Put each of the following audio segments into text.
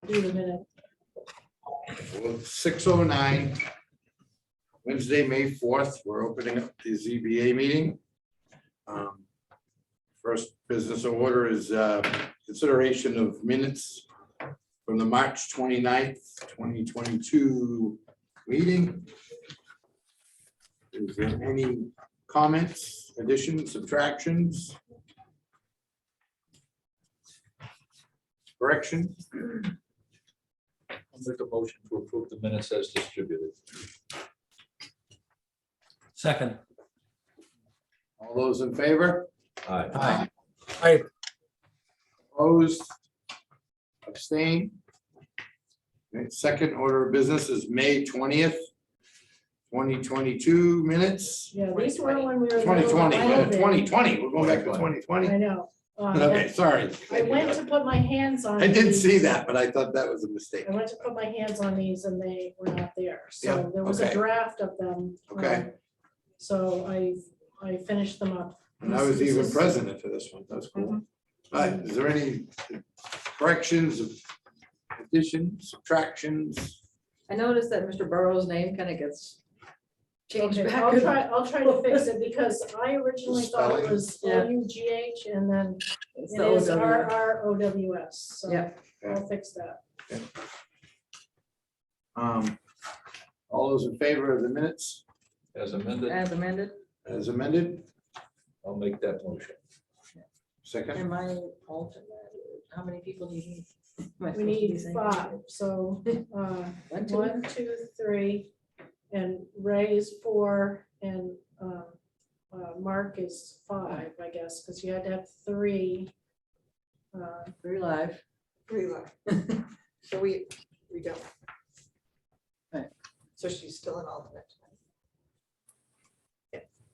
do the minute. Well, 6:09, Wednesday, May 4th, we're opening up the ZBA meeting. First business order is consideration of minutes from the March 29th, 2022 meeting. Is there any comments, additions, subtractions? Corrections? I'll make a motion to approve the minutes as distributed. Second. All those in favor? Aye. Aye. Opposed? Abstain? Okay, second order of business is May 20th, 2022 minutes. Yeah, these were when we were. 2020, little elevated. 2020, we're going back to I 2020. know. Okay, sorry. I went to put my hands on. I did these. see that, but I thought that was a mistake. I went to put my hands on these and they were not there. Yeah, So there was a okay. draft of them. Okay. So I finished them up. And I was This even is- present for this one. That's cool. Mhm. All right, is there any corrections, additions, subtractions? I noticed that Mr. Burrow's name kind of gets changed Okay, back. I'll try to fix it because I originally thought it Spelling? was Yeah. O-U-G-H and then It's it the is OW. R-R-O-W-S. So Yeah. I'll fix that. All those in favor of the minutes As amended, As amended, as amended? I'll make that motion. Second, and my alternate, how many people do you need? Am I We supposed to be need saying 5. So 1, 2, 1, 2, 3, and Ray is 4, and Mark is 5, I guess, because you had to have 3. 3 live. So we don't. Right. So she's still an alternate.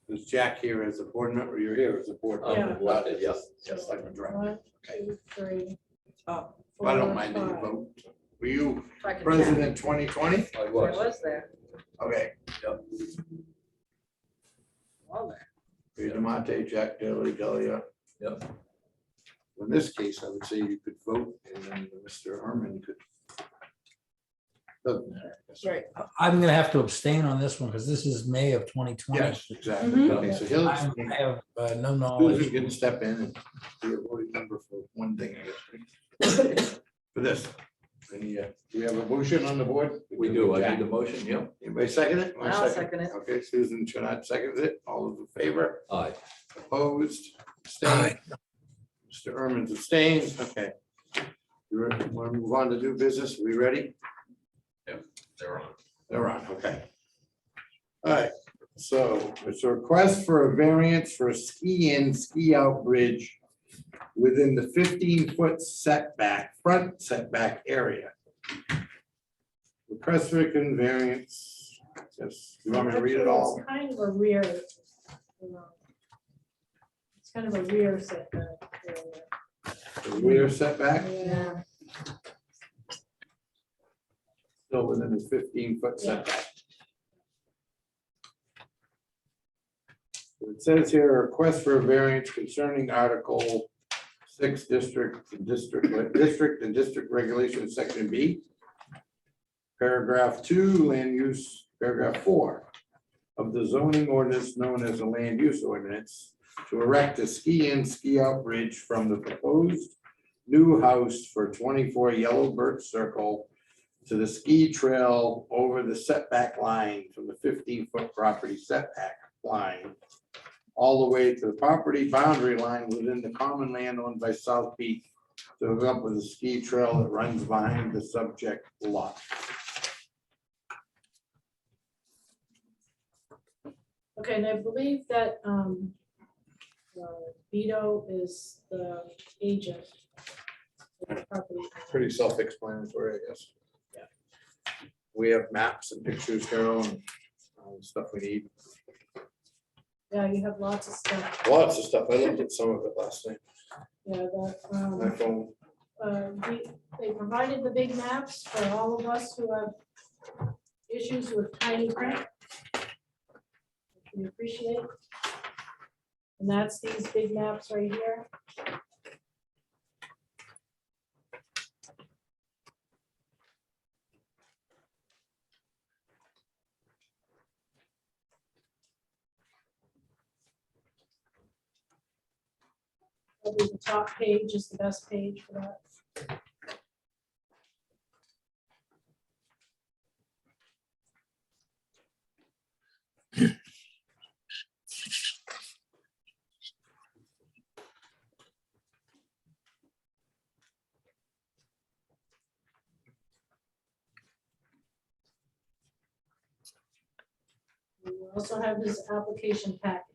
is Jack here as a board member? You're here as a board Yeah. member. Well, just like a director. 1, 2, 3. Oh, 4, I don't mind that you 5. vote. Were you If I can president 2020? I check. I was. was there. Okay. All there. Peter Demonte, Jack Daly, Delia. Yep. In this case, I would say you could vote and then Mr. Herman could. Doesn't matter. right. I'm gonna have to abstain on this one because this is May of 2020. Yes, exactly. Mhm. Okay, so he'll, I have no knowledge. Susan can step in and be a voting member for one thing, I guess. For this. Any, do we have a motion on the board? We do. I need the motion. Yep. Anybody second it? Or I'll second it. Okay, Susan Chanat seconds it. All those in favor? Aye. Opposed? Abstained? Mr. Herman's abstains. Okay. You want to move on to new business? We ready? They're on. They're on, okay. All right, so it's a request for a variance for a ski-in, ski-out bridge within the 15-foot setback, front setback area. Request for a variance. Yes, you want me to read it all? It's kind of a rear. It's kind of a rear setback area. The rear setback, Yeah. still within the 15-foot Yeah. setback. It says here, a request for a variance concerning Article 6 district and district regulations, section B. Paragraph 2, land use, paragraph 4 of the zoning ordinance known as the land use ordinance to erect a ski-in, ski-out bridge from the proposed new house for 24 Yellow Birch Circle to the ski trail over the setback line from the 15-foot property setback line all the way to the property boundary line within the common land owned by South Peak to hook up with a ski trail that runs behind the subject lot. Okay, and I believe that Vito is the agent. for the property. Pretty self-explanatory, I guess. Yeah. We have maps and pictures, Carol, and stuff we need. Yeah, you have lots of stuff. Lots of stuff. I looked at some of it last night. Yeah, that, My phone. they provided the big maps for all of us who have issues with tiny print. We appreciate. And that's these big maps right here. Probably the top page is the best page for that. We also have his application package.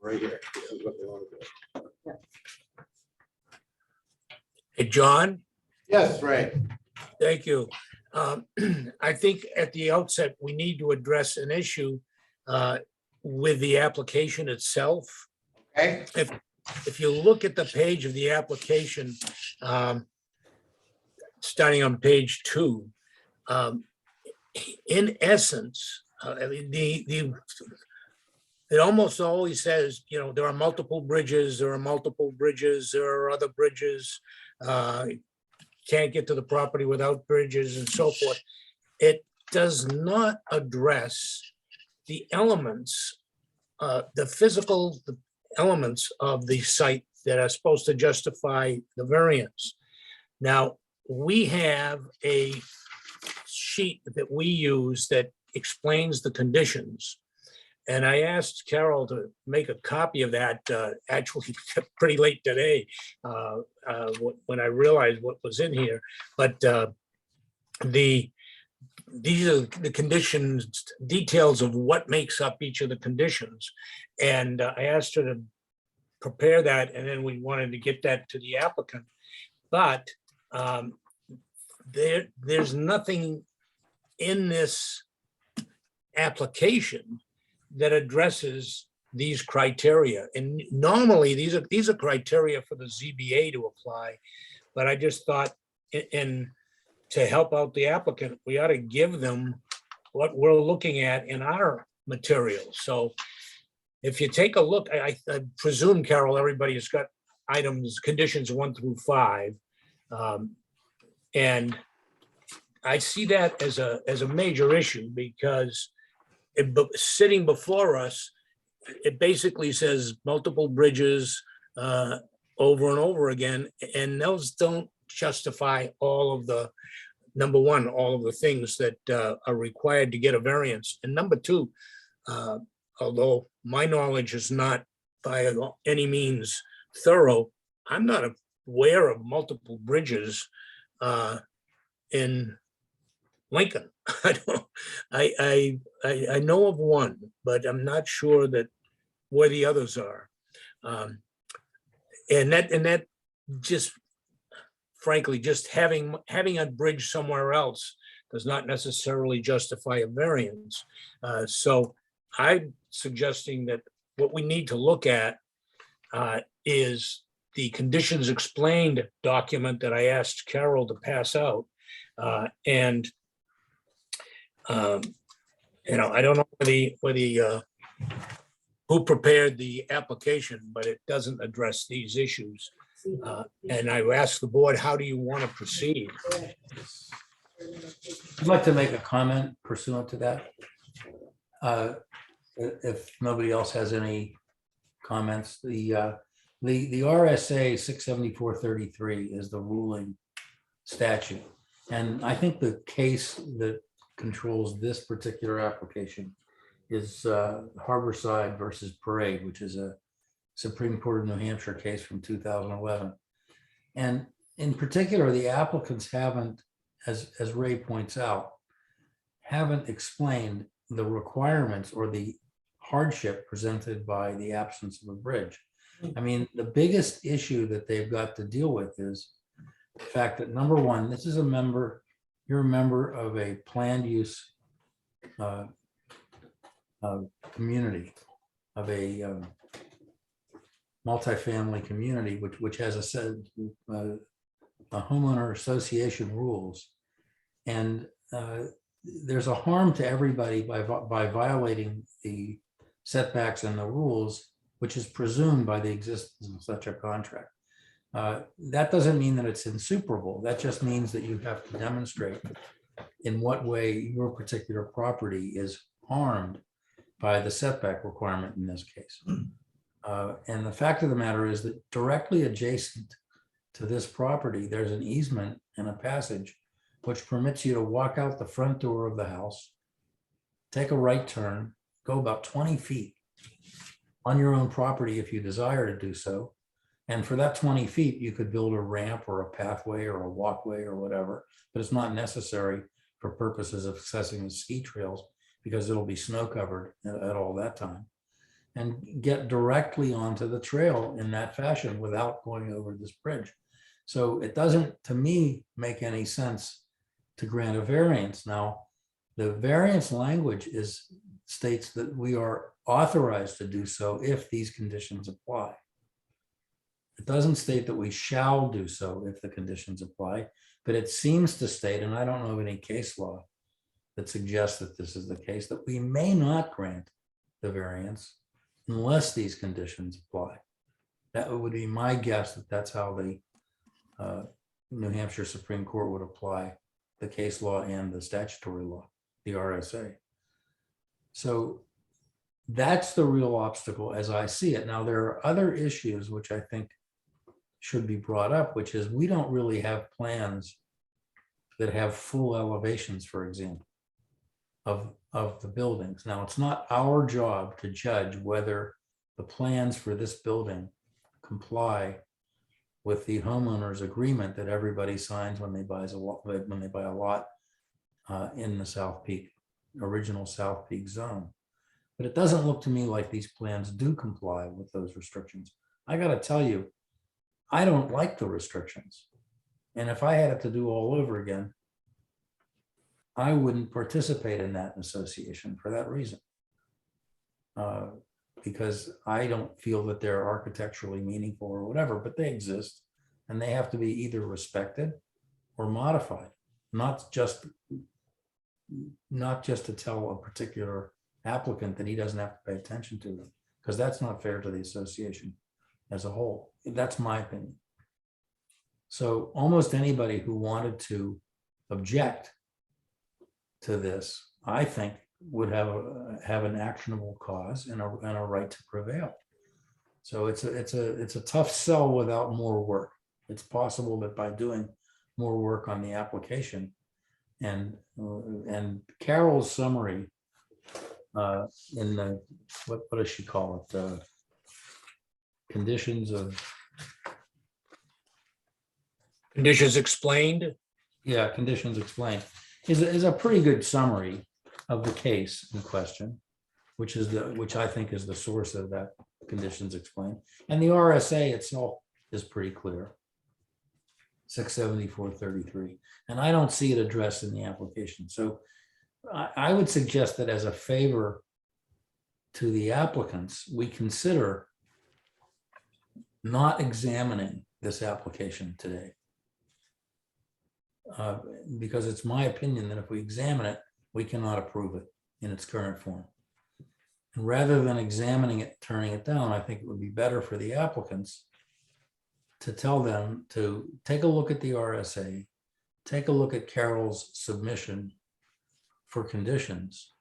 Right here. This is what they want to do. Hey, John, Yes, Ray. thank you. I think at the outset, we need to address an issue with the application itself. Okay, If you look at the page of the application, starting on page 2, in essence, I mean, it almost always says, you know, there are multiple bridges, there are other bridges. Can't get to the property without bridges and so forth. It does not address the elements, the physical elements of the site that are supposed to justify the variance. Now, we have a sheet that we use that explains the conditions. And I asked Carol to make a copy of that, actually pretty late today, when I realized what was in here. But these are the conditions, details of what makes up each of the conditions. And I asked her to prepare that, and then we wanted to get that to the applicant. But there's nothing in this application that addresses these criteria. And normally these are criteria for the ZBA to apply. But I just thought, and to help out the applicant, we ought to give them what we're looking at in our material. So if you take a look, I presume, Carol, everybody has got items, conditions 1 through 5. And I see that as a major issue, because sitting before us, it basically says multiple bridges over and over again, and those don't justify all of the, number one, all of the things that are required to get a variance. And number 2, although my knowledge is not by any means thorough, I'm not aware of multiple bridges in Lincoln. I know of one, but I'm not sure that where the others are. And that just, frankly, just having a bridge somewhere else does not necessarily justify a variance. So I'm suggesting that what we need to look at is the conditions explained document that I asked Carol to pass out. And you know, I don't know who prepared the application, but it doesn't address these issues. And I asked the board, how do you want to proceed? I'd like to make a comment pursuant to that. If nobody else has any comments, the RSA 674-33 is the ruling statute. And I think the case that controls this particular application is Harborside versus Parade, which is a Supreme Court of New Hampshire case from 2011. And in particular, the applicants haven't, as Ray points out, haven't explained the requirements or the hardship presented by the absence of a bridge. I mean, the biggest issue that they've got to deal with is the fact that, number one, this is you're a member of a planned use community, of a multifamily community, which has a homeowner association rules. And there's a harm to everybody by violating the setbacks and the rules, which is presumed by the existence of such a contract. That doesn't mean that it's insuperable. That just means that you have to demonstrate in what way your particular property is harmed by the setback requirement in this case. And the fact of the matter is that directly adjacent to this property, there's an easement and a passage which permits you to walk out the front door of the house, take a right turn, go about 20 feet on your own property if you desire to do so. And for that 20 feet, you could build a ramp or a pathway or a walkway or whatever, but it's not necessary for purposes of accessing the ski trails because it'll be snow covered at all that time. And get directly onto the trail in that fashion without going over this bridge. So it doesn't, to me, make any sense to grant a variance. Now, the variance language states that we are authorized to do so if these conditions apply. It doesn't state that we shall do so if the conditions apply, but it seems to state, and I don't know of any case law that suggests that this is the case, that we may not grant the variance unless these conditions apply. That would be my guess that that's how the New Hampshire Supreme Court would apply the case law and the statutory law, the RSA. So that's the real obstacle as I see it. Now, there are other issues which I think should be brought up, which is we don't really have plans that have full elevations, for example, of the buildings. Now, it's not our job to judge whether the plans for this building comply with the homeowner's agreement that everybody signs when they buy a lot in the South Peak, original South Peak zone. But it doesn't look to me like these plans do comply with those restrictions. I got to tell you, I don't like the restrictions. And if I had it to do all over again, I wouldn't participate in that association for that reason. Because I don't feel that they're architecturally meaningful or whatever, but they exist and they have to be either respected or modified, not just to tell a particular applicant that he doesn't have to pay attention to them, because that's not fair to the association as a whole. That's my opinion. So almost anybody who wanted to object to this, I think, would have an actionable cause and a right to prevail. So it's a tough sell without more work. It's possible that by doing more work on the application and Carol's summary in the what does she call it? Conditions explained. Yeah, conditions explained is a pretty good summary of the case in question, which I think is the source of that conditions explained. And the RSA itself is pretty clear. 674-33. And I don't see it addressed in the application. So I would suggest that as a favor to the applicants, we consider not examining this application today. Because it's my opinion that if we examine it, we cannot approve it in its current form. And rather than examining it, turning it down, I think it would be better for the applicants to tell them to take a look at the RSA, take a look at Carol's submission for conditions,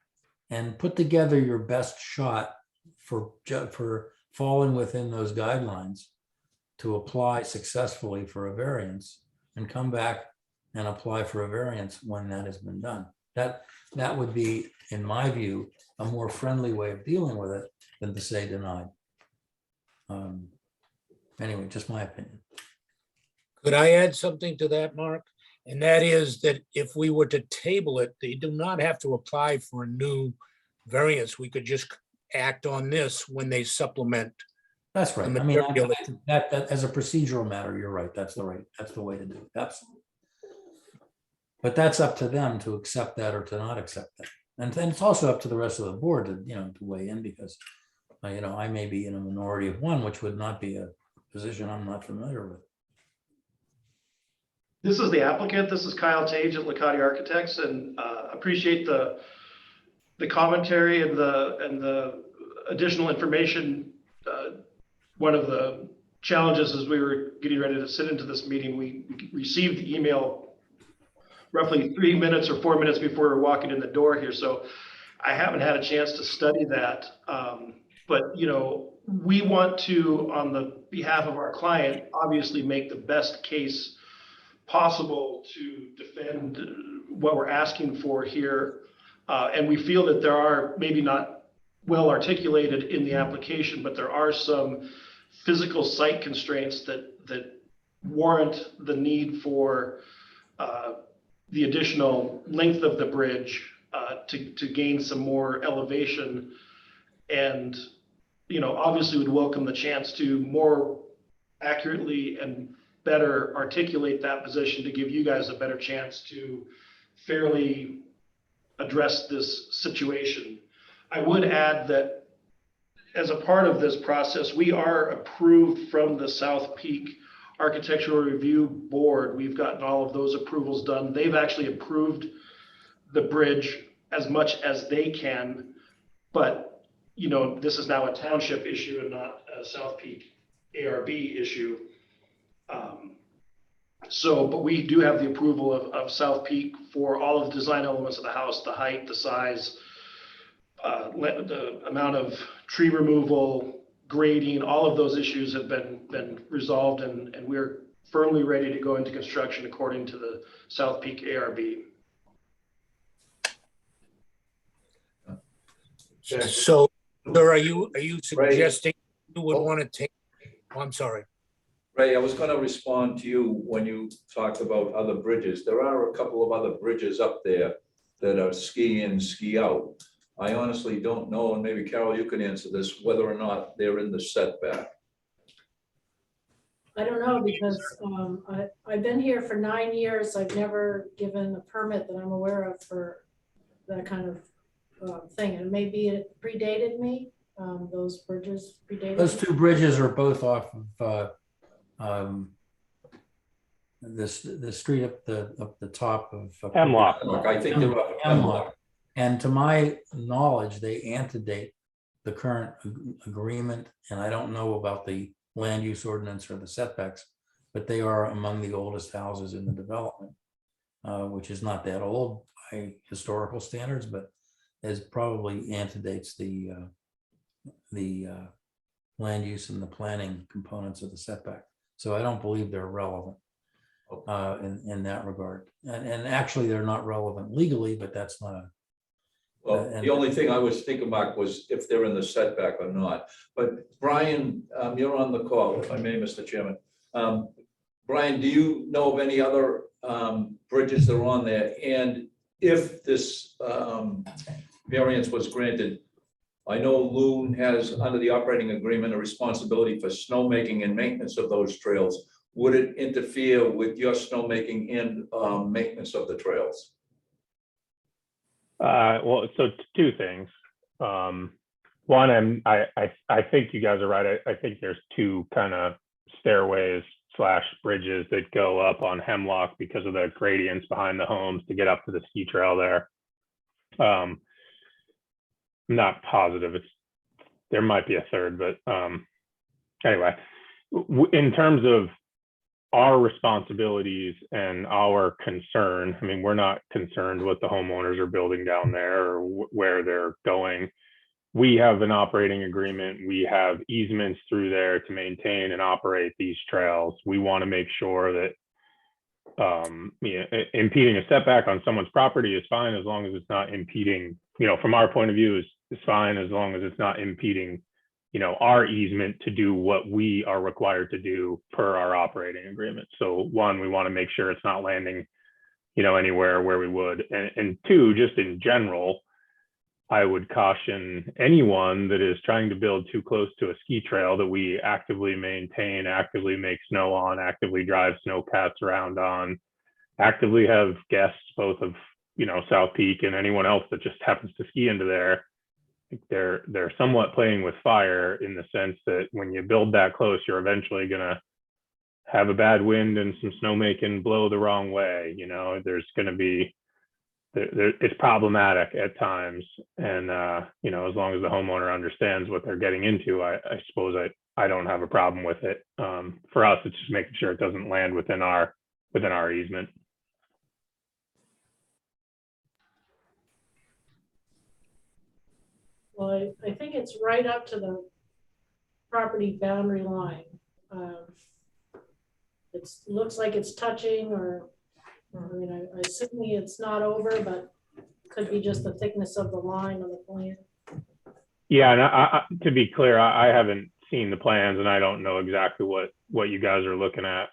and put together your best shot for falling within those guidelines to apply successfully for a variance, and come back and apply for a variance when that has been done. That would be, in my view, a more friendly way of dealing with it than to say denied. Anyway, just my opinion. Could I add something to that, Mark? And that is that if we were to table it, they do not have to apply for a new variance. We could just act on this when they supplement. That's right. The I mean, material that as a procedural matter, you're right. That's the way to do it. Absolutely. But that's up to them to accept that or to not accept that. And then it's also up to the rest of the board to weigh in, because I may be in a minority of one, which would not be a position I'm not familiar with. This is the applicant. This is Kyle Tage at Licati Architects, and appreciate the commentary and the additional information one of the challenges as we were getting ready to sit into this meeting. We received the email roughly 3 minutes or 4 minutes before we were walking in the door here. So I haven't had a chance to study that. But, you know, we want to, on the behalf of our client, obviously make the best case possible to defend what we're asking for here. And we feel that there are maybe not well articulated in the application, but there are some physical site constraints that warrant the need for the additional length of the bridge to gain some more elevation. And, you know, obviously would welcome the chance to more accurately and better articulate that position to give you guys a better chance to fairly address this situation. I would add that as a part of this process, we are approved from the South Peak Architectural Review Board. We've gotten all of those approvals done. They've actually approved the bridge as much as they can, but you know, this is now a township issue and not a South Peak ARB issue. But we do have the approval of South Peak for all of the design elements of the house, the height, the size, the amount of tree removal, grading, all of those issues have been resolved, and we're firmly ready to go into construction according to the South Peak ARB. So, sir, are you suggesting you would want to take, oh, I'm sorry. Ray, I was going to respond to you when you talked about other bridges. There are a couple of other bridges up there that are ski in, ski out. I honestly don't know, and maybe Carol, you can answer this, whether or not they're in the setback. I don't know, because I've been here for 9 years. I've never given a permit that I'm aware of for that kind of thing. And maybe it predated me. Those bridges predated Those me. two bridges are both off of the street up the top of Hemlock. Look, I think they're up. Hemlock. And to my knowledge, they antedate the current agreement, and I don't know about the land use ordinance or the setbacks, but they are among the oldest houses in the development, which is not that old by historical standards, but is probably antedates the land use and the planning components of the setback. So I don't believe they're relevant in that regard. And actually, they're not relevant legally, but that's not a. Well, the only thing I was thinking about was if they're in the setback or not. But Brian, you're on the call, if I may, Mr. Chairman. Brian, do you know of any other bridges that are on there? And if this variance was granted, I know Loon has, under the operating agreement, a responsibility for snowmaking and maintenance of those trails. Would it interfere with your snowmaking and maintenance of the trails? Well, so two things. One, I think you guys are right. I think there's two kind of stairways / bridges that go up on Hemlock because of the gradients behind the homes to get up to the ski trail there. I'm not positive. There might be a third, but anyway, in terms of our responsibilities and our concern, I mean, we're not concerned what the homeowners are building down there or where they're going. We have an operating agreement. We have easements through there to maintain and operate these trails. We want to make sure that impeding a setback on someone's property is fine as long as it's not impeding, from our point of view, is fine as long as it's not impeding our easement to do what we are required to do per our operating agreement. So one, we want to make sure it's not landing, anywhere where we would. And two, just in general, I would caution anyone that is trying to build too close to a ski trail that we actively maintain, actively make snow on, actively drive snow cats around on, actively have guests, both of, South Peak and anyone else that just happens to ski into there. They're somewhat playing with fire in the sense that when you build that close, you're eventually going to have a bad wind and some snowmaking blow the wrong way. There's going to be, it's problematic at times. And, as long as the homeowner understands what they're getting into, I suppose I don't have a problem with it. For us, it's just making sure it doesn't land within our easement. Well, I think it's right up to the property boundary line. It looks like it's touching, or, I mean, I assume it's not over, but could be just the thickness of the line on the plan. Yeah, and to be clear, I haven't seen the plans, and I don't know exactly what you guys are looking at.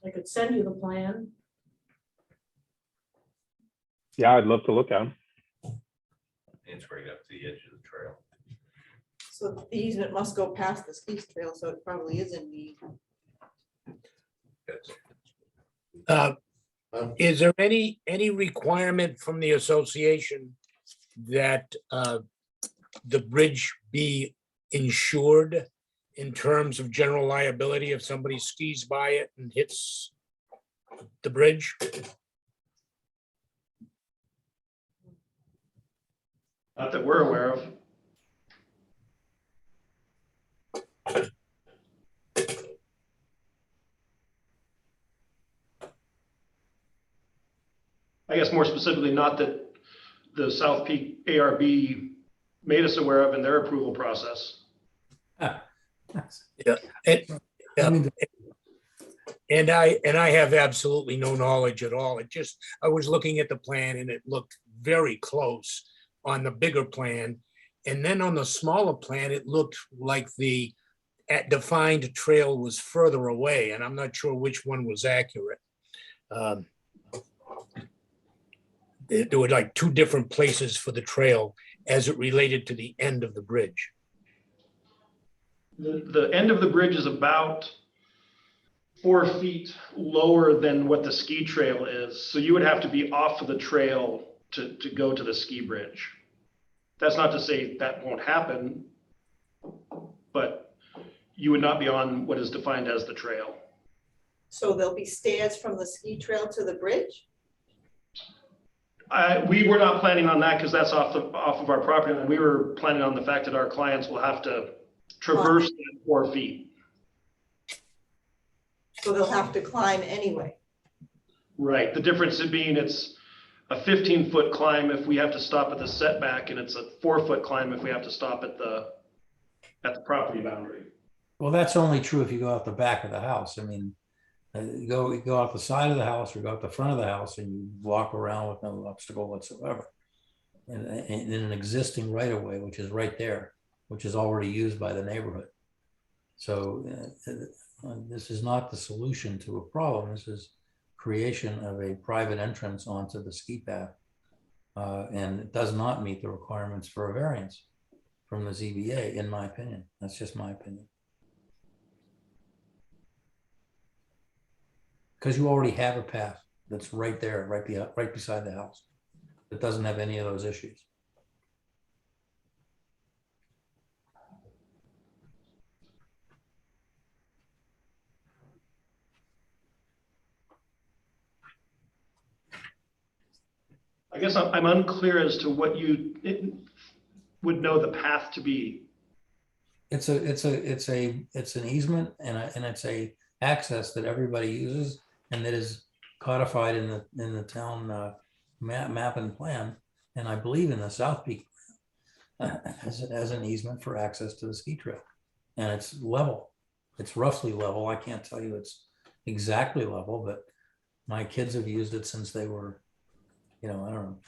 I could send you the plan. Yeah, I'd love to look at them. It's right up to the edge of the trail. So the easement must go past the ski trail, so it probably is in need. Is there any requirement from the association that the bridge be insured in terms of general liability if somebody skis by it and hits the bridge? Not that we're aware of. I guess more specifically, not that the South Peak ARB made us aware of in their approval process. And, I mean, and I have absolutely no knowledge at all. I was looking at the plan and it looked very close on the bigger plan. And then on the smaller plan, it looked like the defined trail was further away, and I'm not sure which one was accurate. There were like two different places for the trail as it related to the end of the bridge. The end of the bridge is about 4 feet lower than what the ski trail is. So you would have to be off of the trail to go to the ski bridge. That's not to say that won't happen, but you would not be on what is defined as the trail. So there'll be stairs from the ski trail to the bridge? We were not planning on that because that's off of our property, and we were planning on the fact that our clients will have to traverse that 4 feet. So they'll have to climb anyway. Right. The difference being it's a 15-foot climb if we have to stop at the setback, and it's a 4-foot climb if we have to stop at the property boundary. well, that's only true if you go out the back of the house. I mean, you go out the side of the house or go out the front of the house and you walk around with no obstacle whatsoever. In an existing right of way, which is right there, which is already used by the neighborhood. So this is not the solution to a problem. This is creation of a private entrance onto the ski path. And it does not meet the requirements for a variance from the ZBA, in my opinion. That's just my opinion. Because you already have a path that's right there, right beside the house. It doesn't have any of those issues. I guess I'm unclear as to what you would know the path to be. It's an easement and it's a access that everybody uses and that is codified in the town map and plan, and I believe in the South Peak as an easement for access to the ski trail. And it's level. It's roughly level. I can't tell you it's exactly level, but my kids have used it since they were, I don't know,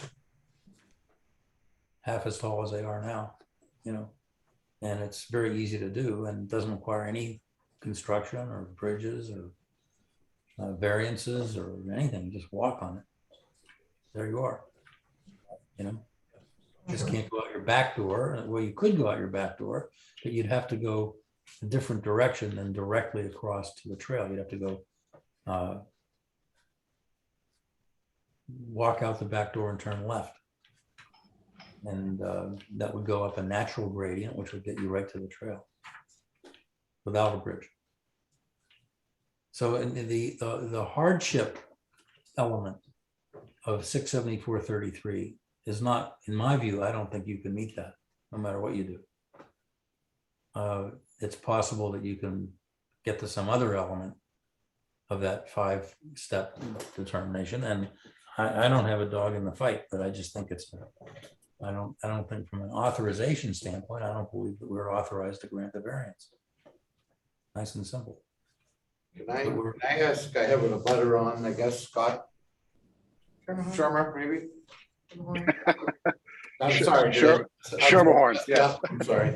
half as tall as they are now, and it's very easy to do and doesn't require any construction or bridges or variances or anything. You just walk on it. There you are. Just can't go out your back door. Well, you could go out your back door, but you'd have to go a different direction than directly across to the trail. You'd have to go walk out the back door and turn left. And that would go up a natural gradient, which would get you right to the trail without a bridge. So the hardship element of 674-33 is not, in my view, I don't think you can meet that, no matter what you do. It's possible that you can get to some other element of that 5-step determination. And I don't have a dog in the fight, but I just think I don't think from an authorization standpoint, I don't believe that we're authorized to grant the variance. Nice and simple. Can I ask, I have a butter on, I guess, Scott Shermer, maybe? I'm sorry. Schermerhorn, Yeah, I'm sorry.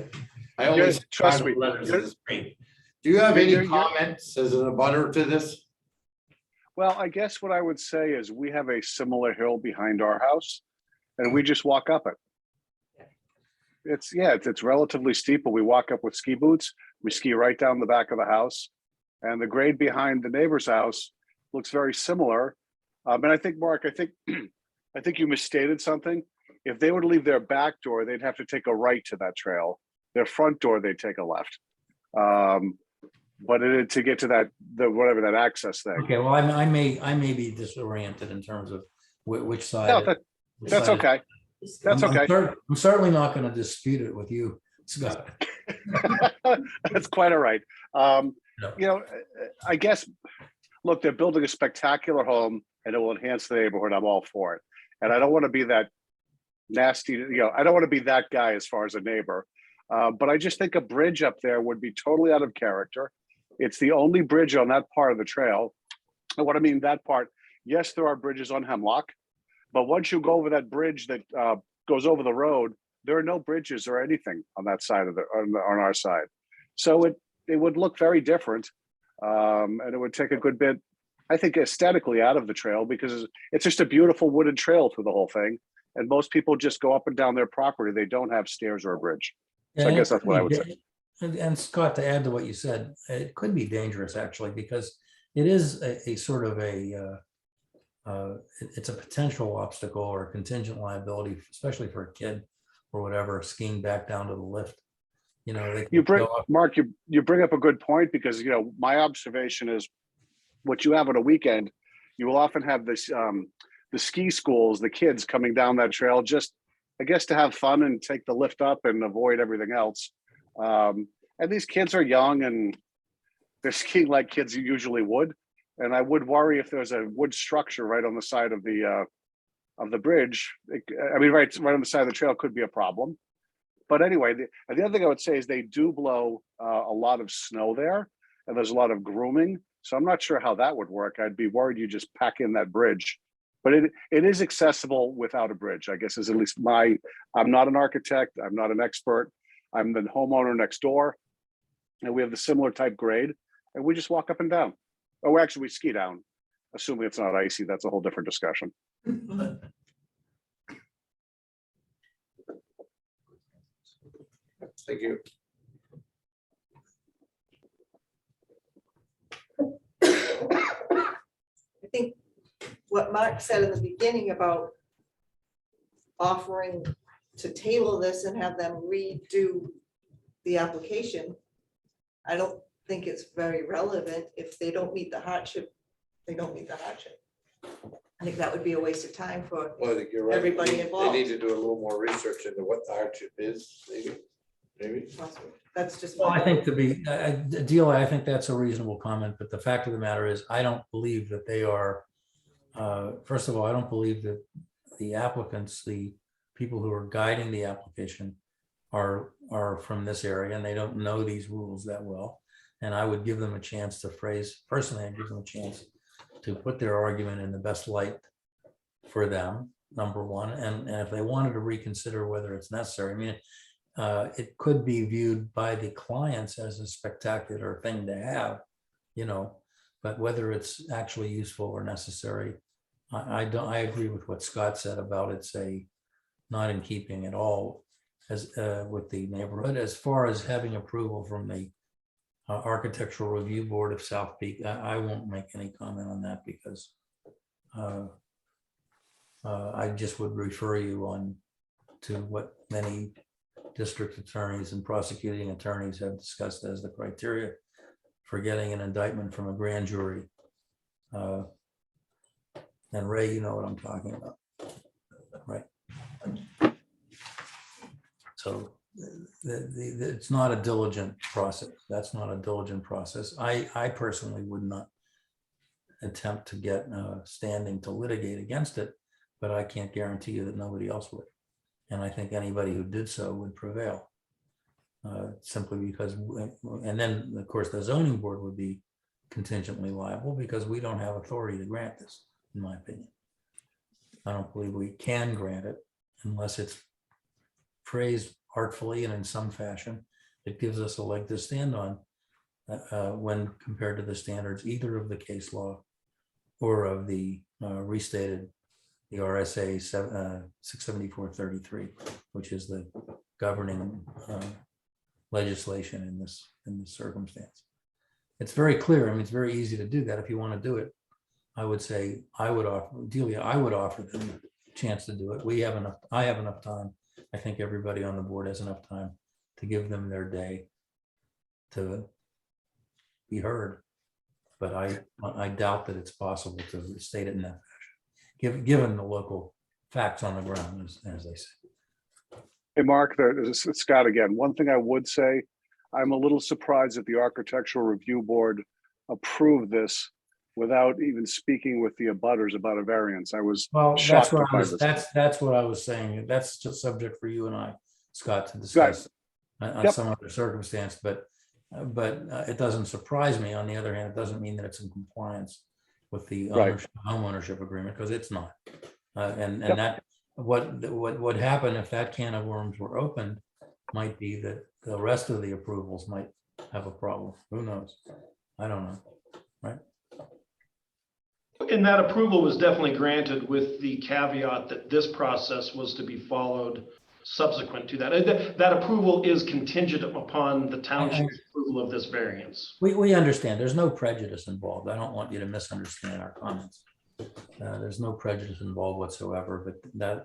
I always Yes, trust find me. the letters in the screen. Do you have any You're- comments as a butter to this? Well, I guess what I would say is we have a similar hill behind our house and we just walk up it. It's relatively steep, but we walk up with ski boots. We ski right down the back of the house. And the grade behind the neighbor's house looks very similar. And I think, Mark, I think you misstated something. If they were to leave their back door, they'd have to take a right to that trail. Their front door, they'd take a left. But to get to whatever that access thing. Okay, well, I may be disoriented in terms of which side. No, that's okay. That's okay. I'm certainly not going to dispute it with you, Scott. That's quite all right. No. You know, I guess, look, they're building a spectacular home and it will enhance the neighborhood. I'm all for it. And I don't want to be that nasty, I don't want to be that guy as far as a neighbor. But I just think a bridge up there would be totally out of character. It's the only bridge on that part of the trail. And what I mean that part, yes, there are bridges on Hemlock, but once you go over that bridge that goes over the road, there are no bridges or anything on that side of on our side. So it would look very different. And it would take a good bit, I think, aesthetically out of the trail because it's just a beautiful wooded trail through the whole thing. And most people just go up and down their property. They don't have stairs or a bridge. So I guess that's what I would say. And Scott, to add to what you said, it could be dangerous actually, because it is a sort of it's a potential obstacle or a contingent liability, especially for a kid or whatever, skiing back down to the lift. Mark, you bring up a good point because, my observation is what you have on a weekend, you will often have this, the ski schools, the kids coming down that trail, just, I guess, to have fun and take the lift up and avoid everything else. And these kids are young and they're skiing like kids usually would. And I would worry if there's a wood structure right on the side of the bridge. Right on the side of the trail could be a problem. But anyway, the other thing I would say is they do blow a lot of snow there and there's a lot of grooming. So I'm not sure how that would work. I'd be worried you just pack in that bridge. But it is accessible without a bridge, I guess, is at least I'm not an architect. I'm not an expert. I'm the homeowner next door. And we have the similar type grade. And we just walk up and down. Oh, actually, we ski down, assuming it's not icy. That's a whole different discussion. Thank you. I think what Mark said in the beginning about offering to table this and have them redo the application, I don't think it's very relevant. If they don't meet the hardship, they don't meet the hardship. I think that would be a waste of time for Well, I think you're right. everybody They involved. need to do a little more research into what the hardship is, maybe. possible. That's just. Well, my I think Deal, I think that's a reasonable comment, but the fact of the matter is, I don't believe that they are, first of all, I don't believe that the applicants, the people who are guiding the application are from this area and they don't know these rules that well. And I would give them a chance to personally, I'd give them a chance to put their argument in the best light for them, number one. And if they wanted to reconsider whether it's necessary, it could be viewed by the clients as a spectacular thing to have, but whether it's actually useful or necessary, I agree with what Scott said about it's not in keeping at all as with the neighborhood. As far as having approval from the Architectural Review Board of South Peak, I won't make any comment on that because I just would refer you to what many district attorneys and prosecuting attorneys have discussed as the criteria for getting an indictment from a grand jury. And Ray, you know what I'm talking about, right? So it's not a diligent process. That's not a diligent process. I personally would not attempt to get standing to litigate against it, but I can't guarantee you that nobody else would. And I think anybody who did so would prevail. Simply because, and then of course the zoning board would be contingently liable because we don't have authority to grant this, in my opinion. I don't believe we can grant it unless it's phrased artfully and in some fashion. It gives us a leg to stand on when compared to the standards either of the case law or of the restated, the RSA 674-33, which is the governing legislation in this circumstance. It's very clear. I mean, it's very easy to do that. If you want to do it, I would say I would offer Delia. I would offer them a chance to do it. We have enough. I have enough time. I think everybody on the board has enough time to give them their day to be heard. But I doubt that it's possible to state it in that fashion, given the local facts on the ground, as they say. Hey, Mark, this is Scott again. One thing I would say, I'm a little surprised that the Architectural Review Board approved this without even speaking with the abutters about a variance. I was shocked to find this. That's what I was saying. That's just subject for you and I, Scott, to discuss on some other circumstance. But it doesn't surprise me. On the other hand, it doesn't mean that it's in compliance with the home ownership agreement, because it's not. And that what would happen if that can of worms were opened might be that the rest of the approvals might have a problem. Who knows? I don't know. Right. And that approval was definitely granted with the caveat that this process was to be followed subsequent to that. That approval is contingent upon the township's approval of this variance. We understand. There's no prejudice involved. I don't want you to misunderstand our comments. There's no prejudice involved whatsoever, but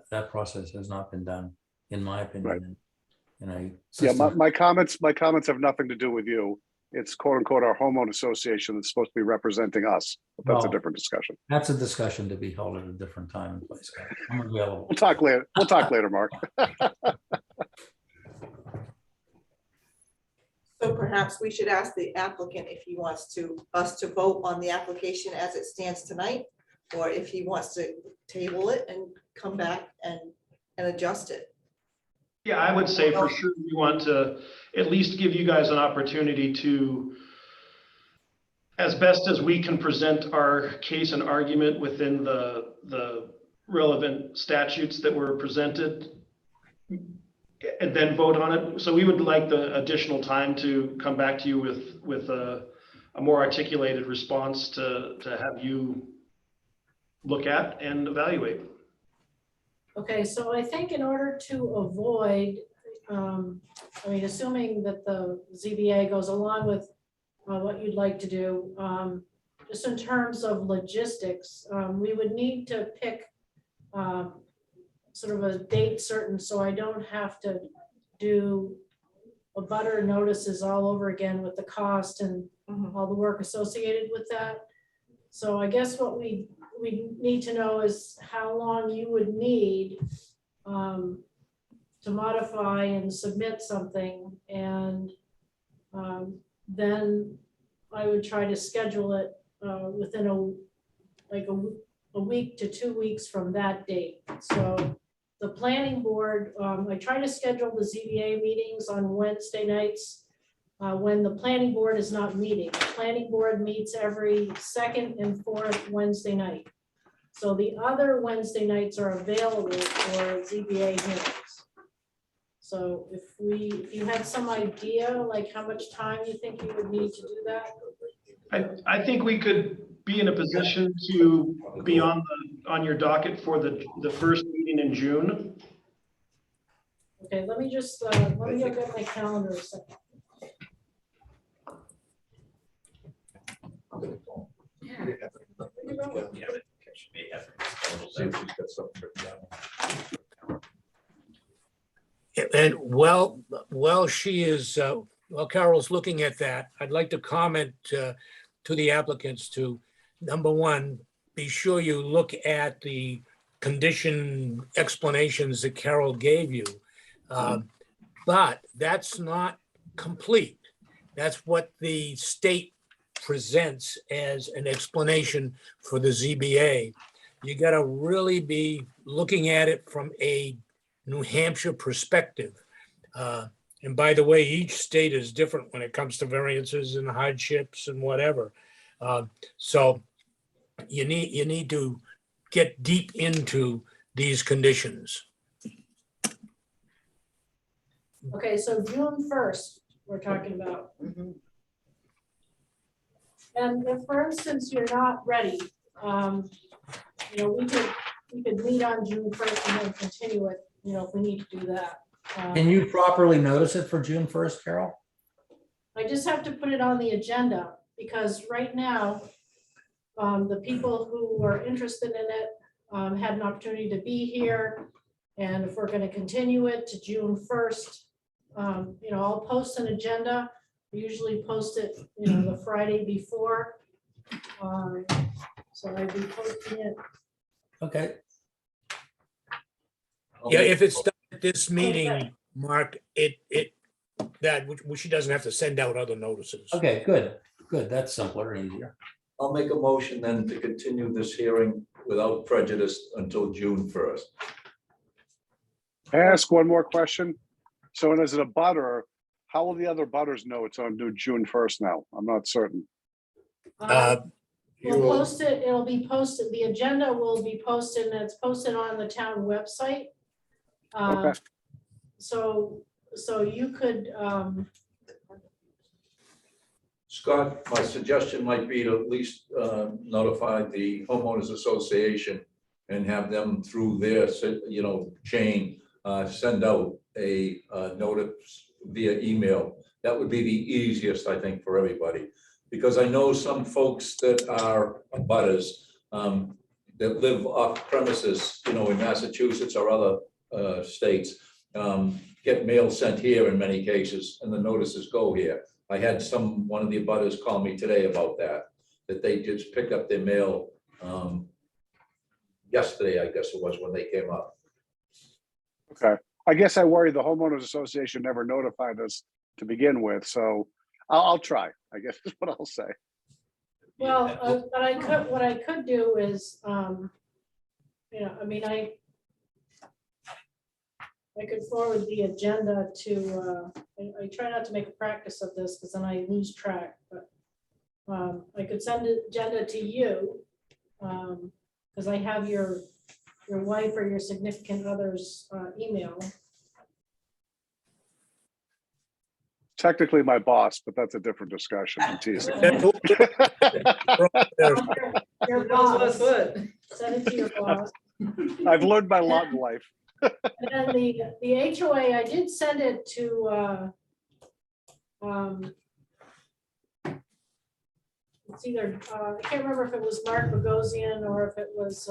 that process has not been done, in my opinion. My comments have nothing to do with you. It's quote unquote our homeowner association that's supposed to be representing us. But that's a different discussion. That's a discussion to be held at a different time and place. I'm available. We'll talk later. We'll talk later, Mark. So perhaps we should ask the applicant if he wants us to vote on the application as it stands tonight, or if he wants to table it and come back and adjust it. Yeah, I would say for sure we want to at least give you guys an opportunity to, as best as we can, present our case and argument within the relevant statutes that were presented, and then vote on it. So we would like the additional time to come back to you with a more articulated response to have you look at and evaluate. Okay, so I think in order to avoid, assuming that the ZBA goes along with what you'd like to do, just in terms of logistics, we would need to pick sort of a date certain, so I don't have to do abutter notices all over again with the cost and all the work associated with that. So I guess what we need to know is how long you would need to modify and submit something, and then I would try to schedule it within a week to 2 weeks from that date. So the planning board, I try to schedule the ZBA meetings on Wednesday nights when the planning board is not meeting. The planning board meets every second and fourth Wednesday night. So the other Wednesday nights are available for ZBA hearings. So if you had some idea, like how much time you think you would need to do that? I think we could be in a position to be on your docket for the first meeting in June. Okay, let me just let me look at my calendar a second. And while she is, while Carol's looking at that, I'd like to comment to the applicants to, number one, be sure you look at the condition explanations that Carol gave you. But that's not complete. That's what the state presents as an explanation for the ZBA. You got to really be looking at it from a New Hampshire perspective. And by the way, each state is different when it comes to variances and hardships and whatever. So you need to get deep into these conditions. Okay, so June 1st, we're talking about. And if, for instance, you're not ready, you know, we could meet on June 1st and then continue it, you know, if we need to do that. Can you properly notice it for June 1st, Carol? I just have to put it on the agenda because right now, the people who were interested in it had an opportunity to be here. And if we're going to continue it to June 1st, you know, I'll post an agenda. We usually post it, you know, the Friday before. So I'd be posting it. Okay. Yeah, if it's done at this meeting, Mark, she doesn't have to send out other notices. Okay, good. That's simpler and easier. I'll make a motion then to continue this hearing without prejudice until June 1st. Can I ask one more question? So as a butter, how will the other butters know it's on due June 1st now? I'm not certain. We'll post it, it'll be posted, the agenda will be posted and it's posted on the town website. Okay. So you could, Scott, my suggestion might be to at least notify the homeowners association and have them through their, you know, chain, send out a notice via email. That would be the easiest, I think, for everybody. Because I know some folks that are abutters that live off premises, you know, in Massachusetts or other states, get mail sent here in many cases, and the notices go here. I had one of the abutters call me today about that they just pick up their mail yesterday, I guess it was, when they came up. Okay. I guess I worry the homeowners association never notified us to begin with, so I'll try, I guess is what I'll say. well, but what I could do is, you know, I mean, I could forward the agenda to, I try not to make a practice of this because then I lose track, but I could send the agenda to you because I have your wife or your significant other's email. Technically my boss, but that's a different discussion. I'm teasing. Your Who knows boss, what's what? send it to your boss. I've learned my lot in life. And then the HOA, I did send it to, it's either, I can't remember if it was Mark Bogosian or if it was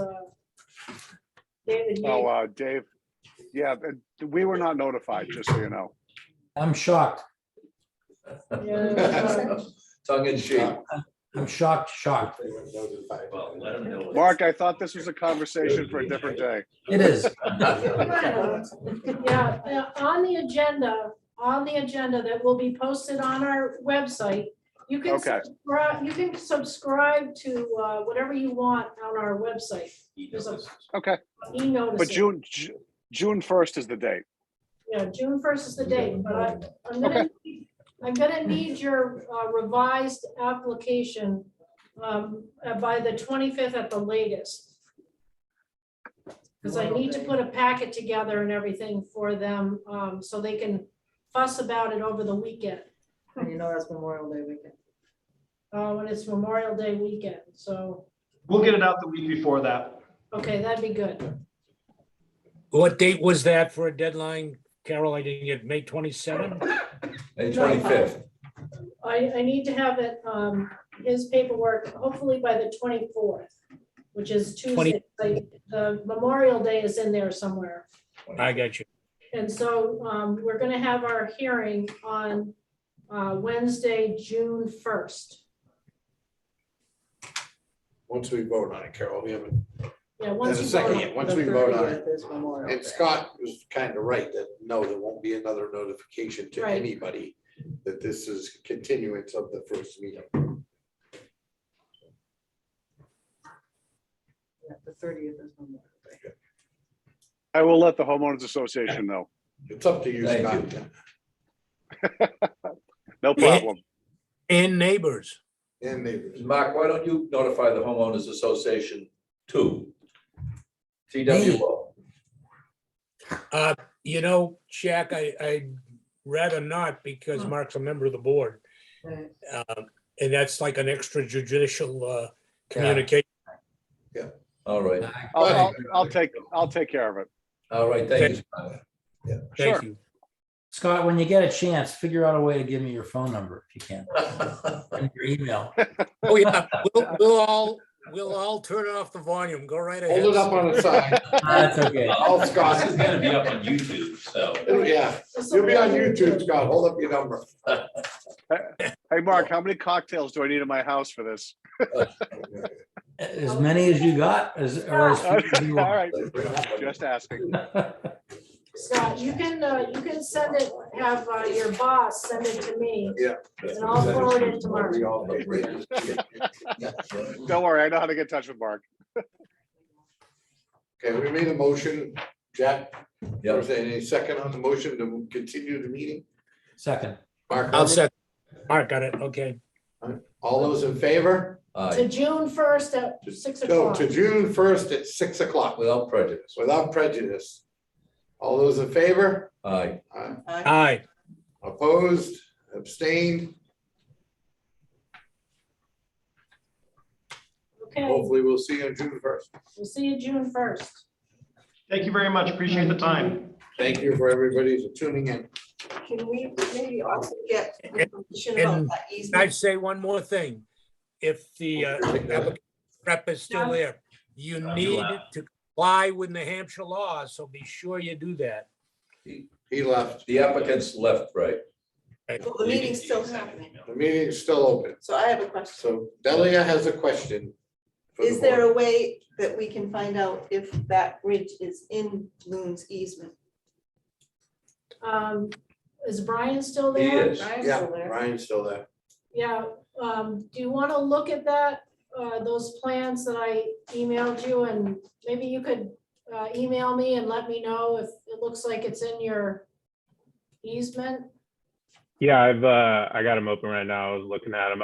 David. Yates. Oh, Dave. Yeah, we were not notified, just so you know. I'm shocked. Yeah, Tongue in cheek. I'm shocked. Well, let them know. Mark, I thought this was a conversation for a different day. It is. yeah, on the agenda that will be posted on our website, you can Okay. subscribe to whatever you want on our website. There's a Okay, e-notice. but June 1st is the date. Yeah, June 1st is the date, but I'm gonna need your revised application by the 25th at the latest. Because I need to put a packet together and everything for them, so they can fuss about it over the weekend. And you know that's Memorial Day weekend. When it's Memorial Day weekend, so, We'll get it out the week before that. okay, that'd be good. What date was that for a deadline, Carol? I didn't get May 27th? May 25th. I need to have it, his paperwork, hopefully by the 24th, which is Tuesday. The Memorial Day is in there somewhere. I got you. And so we're gonna have our hearing on Wednesday, June 1st. Once we vote on it, Carol, we haven't. Yeah, And once a you second, vote. once we vote on it. 30th is Memorial And Day. Scott was kind of right that no, there won't be another notification to Right. anybody that this is continuance of the first meeting. Yeah, the 30th is Memorial Day. I will let the homeowners association know. It's up to you, Thank Scott. No problem. And neighbors. And neighbors. Mark, why don't you notify the homeowners association too? TWO. You know, Jack, I'd rather not because Mark's a member of the board. Right. And that's like an extrajudicial communication. All right, I'll take care of it. all right, thank you. Scott. Thank Sure. you. Scott, when you get a chance, figure out a way to give me your phone number if you can, and your email. Oh, yeah, we'll all turn off the volume. Go right ahead. Hold it up on the side. That's okay. All This Scott. is gonna be up on YouTube, so. Yeah, you'll be on YouTube, Scott. Hold up your number. Hey, Mark, how many cocktails do I need in my house for this? As many as you got, or as few as you All want. right, just asking. Scott, you can send it, have your boss send it to me. Yeah. And I'll forward it to Mark. We all- Don't worry, I know how to get in touch with Mark. Okay, we made a motion. Jack, Yeah. was there any second on the motion to continue the meeting? Second, Mark, I'll set, Mark got it, okay. all those in favor? To June 1st at 6 Go o'clock. to June 1st at 6 o'clock Without prejudice. without prejudice. All those in favor? Aye. Aye. Opposed, abstained? Okay, Hopefully we'll see you on June 1st. we'll see you June 1st. Thank you very much. Appreciate the time. Thank you for everybody for tuning in. Can we maybe also get information about And that Can I easement? say one more thing? If the applicant rep is still there, you need to comply with New Hampshire laws, so be sure you do that. He left. The applicants left, right? Well, the meeting's still happening, The meeting is still open. so I have a question. So Delia has a question. for the Is there board. a way that we can find out if that bridge is in Loon's easement? Is Brian still He there? is. Brian's Yeah, still there. Ryan's still there. Yeah, do you want to look at that, those plans that I emailed you, and maybe you could email me and let me know if it looks like it's in your easement? Yeah, I got them open right now. I was looking at them.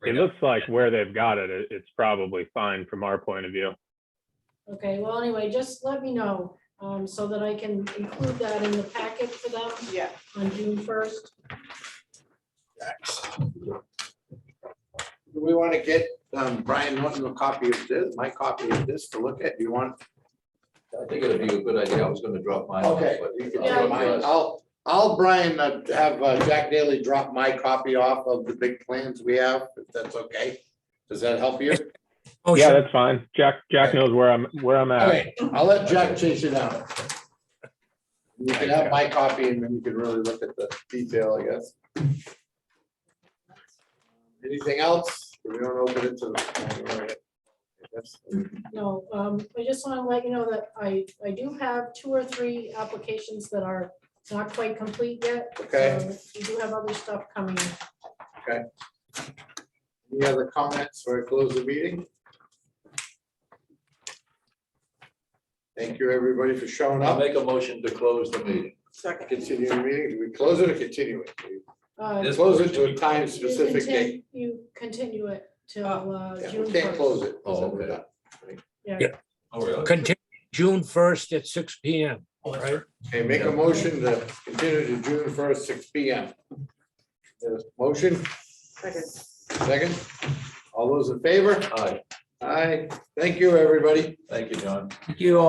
It looks like where they've got it, it's probably fine from our point of view. Okay, well, anyway, just let me know, so that I can include that in the packet for them Yeah. on June 1st. Do we want to get Brian wanting a copy of this, my copy of this to look at? Do you want? I think it'd be a good idea. I was gonna drop mine. off, Okay, but you can Yeah, take mine. I'll Brian have Jack Daly drop my copy off of the big plans we have, if that's okay. Does that help you? Oh, Yeah, sure. that's fine. Jack knows where I'm at. Okay, I'll let Jack chase it down. You can have my copy and then you can really look at the detail, I guess. Anything else? We don't open it to the. No, I just want to let you know that I do have 2 or 3 applications that are not quite complete yet. Okay. So we do have other stuff coming. Any other comments before I close the meeting? Thank you, everybody, for showing I'll up. make a motion to close the meeting. Second. Continue the meeting. Do we close it or continue it? This Close it to a portion. time specific date. You continue it till Yeah, June we can't 1st. close it. Oh, okay. Yeah. Oh, really? Continue June 1st at 6 PM, right? Okay, make a motion to continue to June 1st, 6 PM. Motion, Second. second. All those in favor? Aye. Aye. Thank you, everybody. Thank you, John. thank you all.